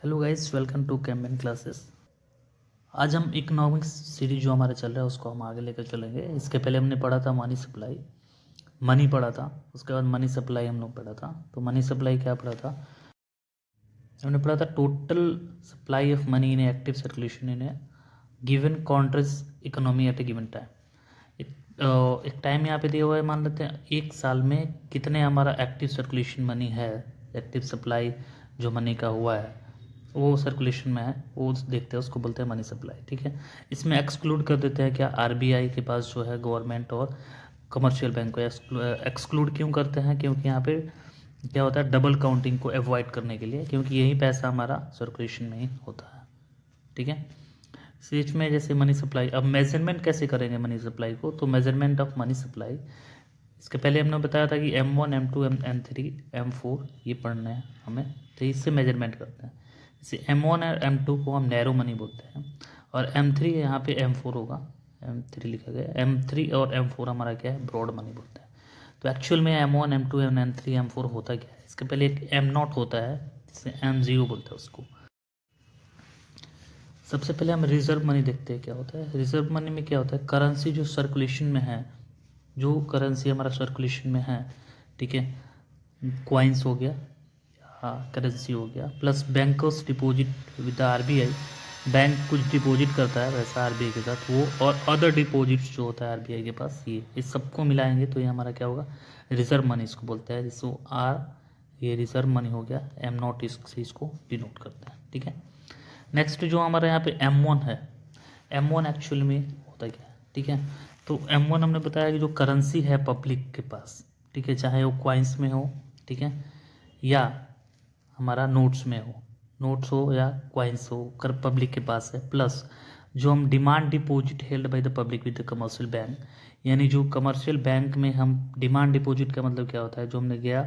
Hello guys, welcome to Cambian classes. आज हम economics series जो हमारा चल रहा है उसको हम आगे लेकर चलेंगे। इसके पहले हमने पढ़ा था मनी सप्लाई, मनी पढ़ा था, उसके बाद मनी सप्लाई हम लोग पढ़ा था। तो मनी सप्लाई क्या पढ़ा था? हमने पढ़ा था total supply of money in active circulation in a given country's economy at a given time. एक टाइम यहाँ पे दिया हुआ है, मान लेते हैं एक साल में कितने हमारा एक्टिव सर्कुलेशन मनी है, एक्टिव सप्लाई जो मनी का हुआ है वो सर्कुलेशन में है, वो देखते हैं, उसको बोलते हैं मनी सप्लाई। ठीक है, इसमें एक्सक्लूड कर देते हैं क्या, आरबीआई के पास जो है गवर्नमेंट और कमर्शियल बैंक को एक्सक्लूड क्यों करते हैं? क्योंकि यहाँ पे क्या होता है, डबल काउंटिंग को अवॉइड करने के लिए, क्योंकि यही पैसा हमारा सर्कुलेशन में ही होता है। ठीक है, स्विच में जैसे मनी सप्लाई, अब मेजरमेंट कैसे करेंगे मनी सप्लाई को? तो मेजरमेंट ऑफ मनी सप्लाई, इसके पहले हमने बताया था कि M1 M2 M3 M4 ये पढ़ने हैं हमें, तो इससे मेजरमेंट करते हैं। जैसे M1 और M2 को हम नैरो मनी बोलते हैं, और M3 यहाँ पे M4 होगा, M3 लिखा गया, M3 और M4 हमारा क्या है, ब्रॉड मनी बोलते हैं। तो एक्चुअल में M1 M2 M3 M4 होता क्या है? इसके पहले एक M0 होता है, जिसे M0 बोलते हैं उसको। सबसे पहले हम रिजर्व मनी देखते हैं क्या होता है। रिजर्व मनी में क्या होता है, करेंसी जो सर्कुलेशन में है, जो करेंसी हमारा सर्कुलेशन में है, ठीक है, क्वाइंस हो गया, हाँ करेंसी हो गया, plus bankers deposit with the RBI, bank कुछ डिपॉजिट करता है वैसा आरबीआई के साथ वो, और अदर डिपॉजिट्स जो होता है आरबीआई के पास, ये इस सबको मिलाएंगे तो ये हमारा क्या होगा, रिजर्व मनी इसको बोलते हैं। जिसको आर, ये रिजर्व मनी हो गया, M0 इसको डिनोट करते हैं। ठीक है, नेक्स्ट जो हमारे यहाँ पे M1 है, M1 एक्चुअल में होता क्या है? ठीक है, तो M1 हमने बताया कि जो करेंसी है पब्लिक के पास, ठीक है, चाहे वो क्वाइंस में हो, ठीक है, या हमारा नोट्स में हो, नोट्स हो या क्वाइंस हो, कर पब्लिक के पास है, प्लस जो हम demand deposit held by the public with the commercial bank, यानी जो कमर्शियल बैंक में हम डिमांड डिपॉजिट का मतलब क्या होता है, जो हमने गया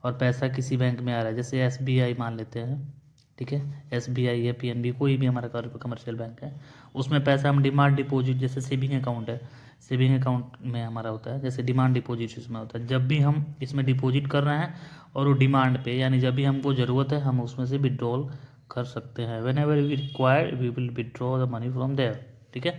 और पैसा किसी बैंक में आ रहा है, जैसे एसबीआई मान लेते हैं, ठीक है, एसबीआई है, पीएनबी, कोई भी हमारा कमर्शियल बैंक है, उसमें पैसा हम डिमांड डिपॉजिट, जैसे सेविंग अकाउंट है, सेविंग अकाउंट में हमारा होता है, जैसे डिमांड डिपॉजिट इसमें होता है, जब भी हम इसमें डिपॉजिट कर रहे हैं और वो डिमांड पे, यानी जब भी हमको ज़रूरत है हम उसमें से विड्रॉल कर सकते हैं। Whenever we require we will withdraw the money from there. ठीक है,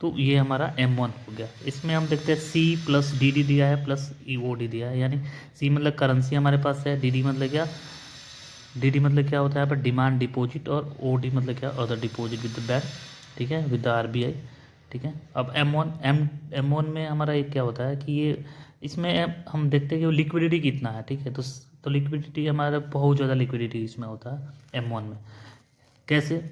तो ये हमारा M1 हो गया। इसमें हम देखते हैं C प्लस DD दिया है, प्लस EOD दिया है, यानी C मतलब करेंसी हमारे पास है, DD मतलब क्या, DD मतलब क्या होता है यहाँ पर, डिमांड डिपॉजिट, और OD मतलब क्या, other deposit with the bank, ठीक है, विद द आरबीआई। ठीक है, अब M1 में हमारा ये क्या होता है कि ये, इसमें हम देखते हैं कि वो लिक्विडिटी कितना है। ठीक है, तो लिक्विडिटी हमारा बहुत ज़्यादा लिक्विडिटी इसमें होता है M1 में। कैसे?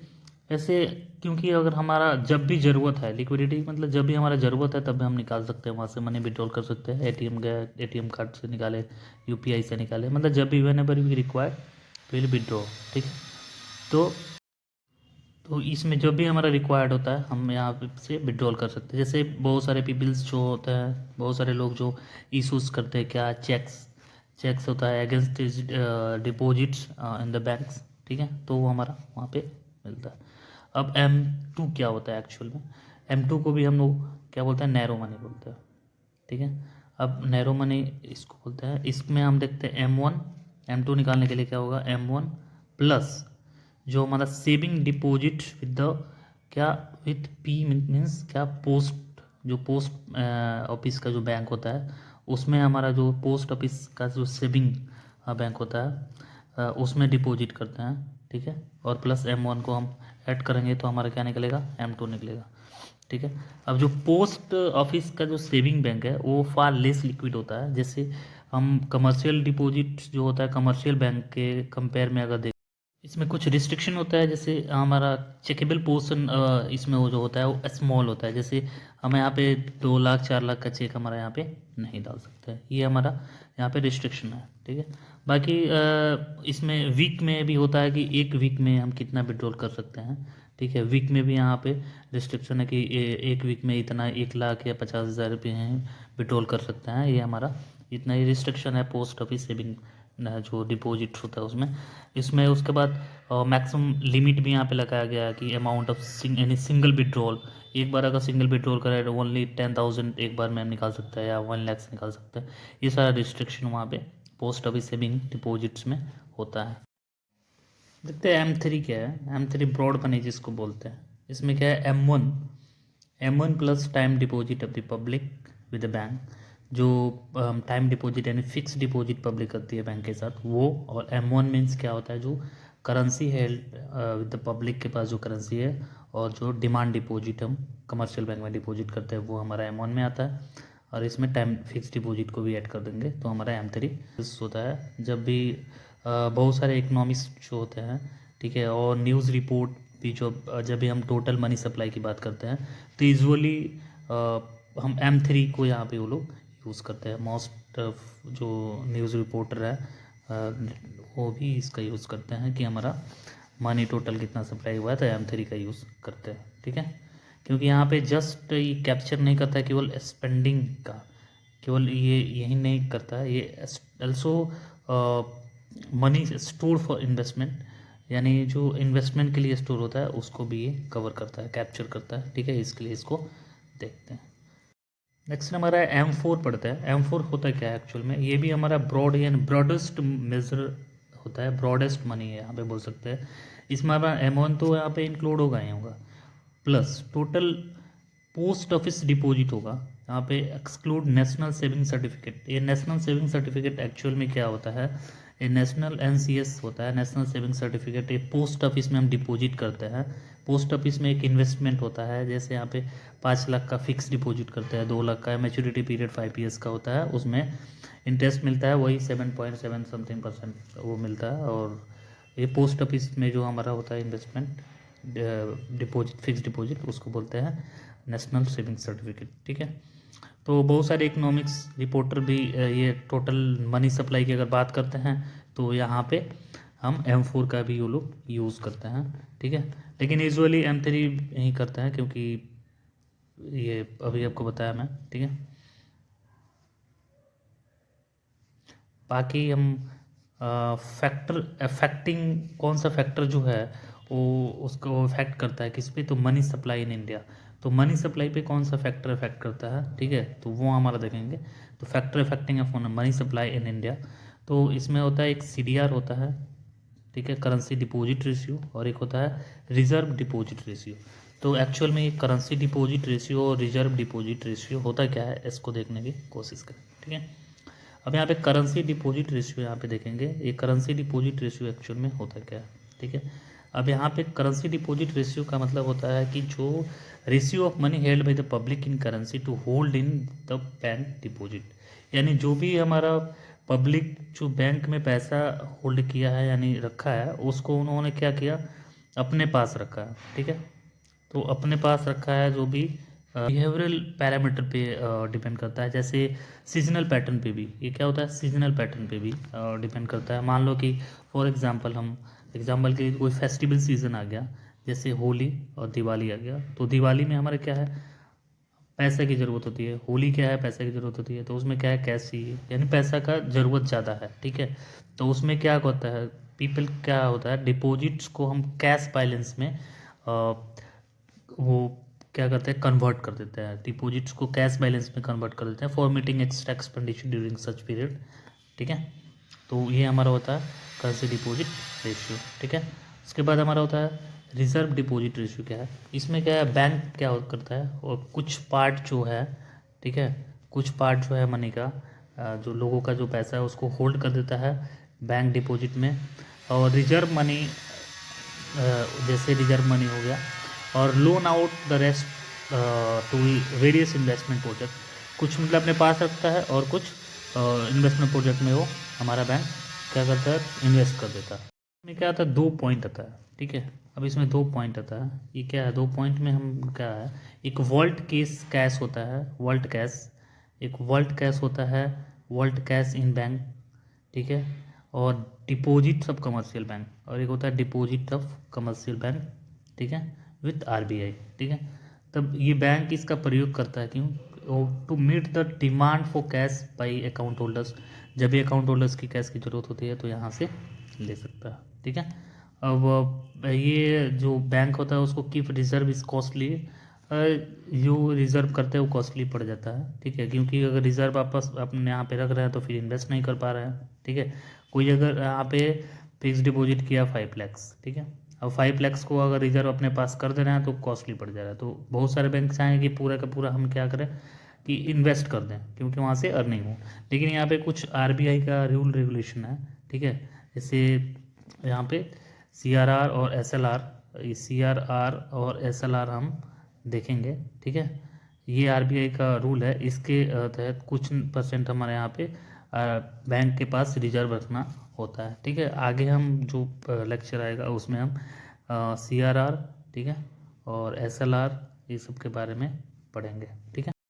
ऐसे क्योंकि अगर हमारा जब भी ज़रूरत है, लिक्विडिटी मतलब जब भी हमारा ज़रूरत है तब हम निकाल सकते हैं वहाँ से, मनी विड्रॉल कर सकते हैं, एटीएम गए, एटीएम कार्ड से निकाले, यूपीआई से निकाले, मतलब जब भी, whenever we required will withdraw. ठीक है, तो इसमें जब भी हमारा रिक्वायर्ड होता है हम यहाँ से विड्रॉल कर सकते हैं। जैसे बहुत सारे पीपल्स जो होते हैं, बहुत सारे लोग जो इशूज़ करते हैं क्या, चेक्स होता है against deposits in the banks. ठीक है, तो वो हमारा वहाँ पे मिलता है। अब M2 क्या होता है एक्चुअल में? M2 को भी हम लोग क्या बोलते हैं, नैरो मनी बोलते हैं। ठीक है, अब नैरो मनी इसको बोलते हैं। इसमें हम देखते हैं M1, M2 निकालने के लिए क्या होगा, M1 प्लस जो हमारा सेविंग डिपॉजिट विद द क्या, विथ P मीन्स क्या, पोस्ट, जो पोस्ट ऑफिस का जो बैंक होता है, उसमें हमारा जो पोस्ट ऑफिस का जो सेविंग बैंक होता है उसमें डिपॉजिट करते हैं। ठीक है, और प्लस M1 को हम ऐड करेंगे तो हमारा क्या निकलेगा, M2 निकलेगा। ठीक है, अब जो पोस्ट ऑफिस का जो सेविंग बैंक है वो फार लेस लिक्विड होता है। जैसे हम कमर्शियल डिपॉजिट जो होता है कमर्शियल बैंक के कंपेयर में अगर देखें, इसमें कुछ रिस्ट्रिक्शन होता है। जैसे हमारा चेकेबल पोर्शन इसमें वो जो होता है वो स्मॉल होता है। जैसे हम यहाँ पे 2 लाख 4 लाख का चेक हमारा यहाँ पे नहीं डाल सकते, ये हमारा यहाँ पे रिस्ट्रिक्शन है। ठीक है, बाकी इसमें वीक में भी होता है कि एक वीक में हम कितना विड्रॉल कर सकते हैं। ठीक है, वीक में भी यहाँ पे रिस्ट्रिक्शन है कि एक वीक में इतना 1 लाख या 50,000 रुपये हैं विड्रॉल कर सकते हैं, ये हमारा इतना ही रिस्ट्रिक्शन है पोस्ट ऑफिस सेविंग जो डिपॉजिट होता है उसमें। इसमें उसके बाद मैक्सिमम लिमिट भी यहाँ पे लगाया गया है कि अमाउंट ऑफ यानी सिंगल विड्रॉल, एक बार अगर सिंगल विड्रॉल करें तो ओनली 10,000 एक बार में निकाल सकता है या 1 लाख से निकाल सकता है। ये सारा रिस्ट्रिक्शन वहाँ पे पोस्ट ऑफिस सेविंग डिपॉजिट्स में होता है। देखते हैं M3 क्या है। M3 ब्रॉड मनी जिसको बोलते हैं। इसमें क्या है, M1 plus time deposit of the public with the bank, जो टाइम डिपॉजिट यानी फिक्स डिपॉजिट पब्लिक करती है बैंक के साथ वो। और M1 मीन्स क्या होता है, जो करेंसी है विद द पब्लिक के पास जो करेंसी है, और जो डिमांड डिपॉजिट हम कमर्शियल बैंक में डिपॉजिट करते हैं वो हमारा M1 में आता है। और इसमें टाइम फिक्स डिपॉजिट को भी ऐड कर देंगे तो हमारा M3 होता है। जब भी बहुत सारे इकोनॉमिक्स जो होते हैं, ठीक है, और न्यूज़ रिपोर्ट भी जो जब भी हम टोटल मनी सप्लाई की बात करते हैं तो यूजुअली हम M3 को यहाँ पे वो लोग यूज़ करते हैं। मोस्ट जो न्यूज़ रिपोर्टर है वो भी इसका यूज़ करते हैं कि हमारा मनी टोटल कितना सप्लाई हुआ है, तो M3 का यूज़ करते हैं, ठीक है। क्योंकि यहाँ पे जस्ट ये कैप्चर नहीं करता है केवल स्पेंडिंग का, केवल ये यही नहीं करता है, ये also money store for investment, यानी जो इन्वेस्टमेंट के लिए स्टोर होता है उसको भी ये कवर करता है, कैप्चर करता है, ठीक है। इसके लिए इसको देखते हैं। नेक्स्ट हमारा M4 पढ़ते हैं। M4 होता क्या है एक्चुअल में, ये भी हमारा ब्रॉड यानी ब्रॉडेस्ट मेजर होता है, ब्रॉडेस्ट मनी है यहाँ पे बोल सकते हैं। इसमें हमारा M1 तो यहाँ पे इंक्लूड होगा ही होगा, plus total post office deposit होगा यहाँ पे, एक्सक्लूड नेशनल सेविंग सर्टिफिकेट। ये नेशनल सेविंग सर्टिफिकेट एक्चुअल में क्या होता है, ये नेशनल NCS होता है, नेशनल सेविंग सर्टिफिकेट। ये पोस्ट ऑफिस में हम डिपॉजिट करते हैं। पोस्ट ऑफिस में एक इन्वेस्टमेंट होता है, जैसे यहाँ पे 5 लाख का फिक्स डिपॉजिट करते हैं, 2 लाख का मैच्योरिटी पीरियड 5 ईयर्स का होता है, उसमें इंटरेस्ट मिलता है वही 7.7 समथिंग % वो मिलता है। और ये पोस्ट ऑफिस में जो हमारा होता है इन्वेस्टमेंट डिपॉजिट, फिक्स डिपॉजिट, उसको बोलते हैं नेशनल सेविंग सर्टिफिकेट, ठीक है। तो बहुत सारे इकोनॉमिक्स रिपोर्टर भी ये टोटल मनी सप्लाई की अगर बात करते हैं तो यहाँ पे हम M4 का भी वो लोग यूज़ करते हैं, ठीक है। लेकिन यूजुअली M3 ही करते हैं क्योंकि ये अभी आपको बताया मैं, ठीक है। बाकी हम फैक्टर अफेक्टिंग, कौन सा फैक्टर जो है वो उसको अफेक्ट करता है किस पे, तो मनी सप्लाई इन इंडिया। तो मनी सप्लाई पे कौन सा फैक्टर अफेक्ट करता है, ठीक है, तो वो हमारा देखेंगे। तो factor affecting of money supply in India, तो इसमें होता है एक CDR होता है, ठीक है, करेंसी डिपॉजिट रेशियो, और एक होता है रिजर्व डिपॉजिट रेशियो। तो एक्चुअल में ये करेंसी डिपॉजिट रेशियो और रिजर्व डिपॉजिट रेशियो होता क्या है, इसको देखने की कोशिश करें, ठीक है। अब यहाँ पे करेंसी डिपॉजिट रेशियो यहाँ पे देखेंगे, ये करेंसी डिपॉजिट रेशियो एक्चुअल में होता क्या है, ठीक है। अब यहाँ पे करेंसी डिपॉजिट रेशियो का मतलब होता है कि जो ratio of money held by the public in currency to hold in the bank deposit, यानी जो भी हमारा पब्लिक जो बैंक में पैसा होल्ड किया है यानी रखा है, उसको उन्होंने क्या किया, अपने पास रखा है, ठीक है। तो अपने पास रखा है, जो भी बिहेवियरल पैरामीटर पे डिपेंड करता है, जैसे सीजनल पैटर्न पे भी, ये क्या होता है, सीजनल पैटर्न पे भी डिपेंड करता है। मान लो कि फॉर एग्जांपल हम एग्जांपल के लिए कोई फेस्टिवल सीज़न आ गया, जैसे होली और दिवाली आ गया, तो दिवाली में हमारे क्या है, पैसे की ज़रूरत होती है, होली क्या है, पैसे की ज़रूरत होती है, तो उसमें क्या है, कैश चाहिए, यानी पैसा का ज़रूरत ज़्यादा है, ठीक है। तो उसमें क्या होता है, पीपल क्या होता है, डिपॉजिट्स को हम कैश बैलेंस में वो क्या करते हैं, कन्वर्ट कर देते हैं, डिपॉजिट्स को कैश बैलेंस में कन्वर्ट कर देते हैं for meeting extra expenditure during such period, ठीक है। तो ये हमारा होता है करेंसी डिपॉजिट रेशियो, ठीक है। उसके बाद हमारा होता है रिजर्व डिपॉजिट रेशियो। क्या है, इसमें क्या है, बैंक क्या करता है, और कुछ पार्ट जो है, ठीक है, कुछ पार्ट जो है मनी का, जो लोगों का जो पैसा है उसको होल्ड कर देता है बैंक डिपॉजिट में, और रिजर्व मनी, जैसे रिजर्व मनी हो गया, और loan out the rest to various investment project, कुछ मतलब अपने पास रखता है और कुछ इन्वेस्टमेंट प्रोजेक्ट में वो हमारा बैंक क्या करता है, इन्वेस्ट कर देता है। इसमें क्या आता है, 2 पॉइंट आता है, ठीक है। अब इसमें 2 पॉइंट आता है, ये क्या है, 2 पॉइंट में हम क्या है, एक वॉल्ट केस कैश होता है, वॉल्ट कैश, एक वॉल्ट कैश होता है, वॉल्ट कैश इन बैंक, ठीक है, और डिपॉजिट ऑफ कमर्शियल बैंक, और एक होता है डिपॉजिट ऑफ कमर्शियल बैंक, ठीक है, विथ RBI, ठीक है। तब ये बैंक इसका प्रयोग करता है क्यों, to meet the demand for cash by account holders, जब भी अकाउंट होल्डर्स की कैश की ज़रूरत होती है तो यहाँ से ले सकता है, ठीक है। अब ये जो बैंक होता है उसको कीप रिजर्व इज कॉस्टली, जो रिजर्व करते हैं वो कॉस्टली पड़ जाता है, ठीक है, क्योंकि अगर रिजर्व वापस अपने यहाँ पे रख रहे हैं तो फिर इन्वेस्ट नहीं कर पा रहे हैं, ठीक है। कोई अगर यहाँ पे फिक्स डिपॉजिट किया 5 लाख, ठीक है। अब 5 लाख को अगर रिजर्व अपने पास कर दे रहे हैं तो कॉस्टली पड़ जा रहा है, तो बहुत सारे बैंक चाहेंगे कि पूरा का पूरा हम क्या करें कि इन्वेस्ट कर दें क्योंकि वहाँ से अर्निंग हो। लेकिन यहाँ पे कुछ आरबीआई का रूल रेगुलेशन है, ठीक है। जैसे यहाँ पे CRR और SLR, CRR और SLR हम देखेंगे, ठीक है। ये आरबीआई का रूल है, इसके तहत कुछ % हमारे यहाँ पे बैंक के पास रिजर्व रखना होता है, ठीक है। आगे हम जो लेक्चर आएगा उसमें हम CRR, ठीक है, और SLR ये सब के बारे में पढ़ेंगे, ठीक है।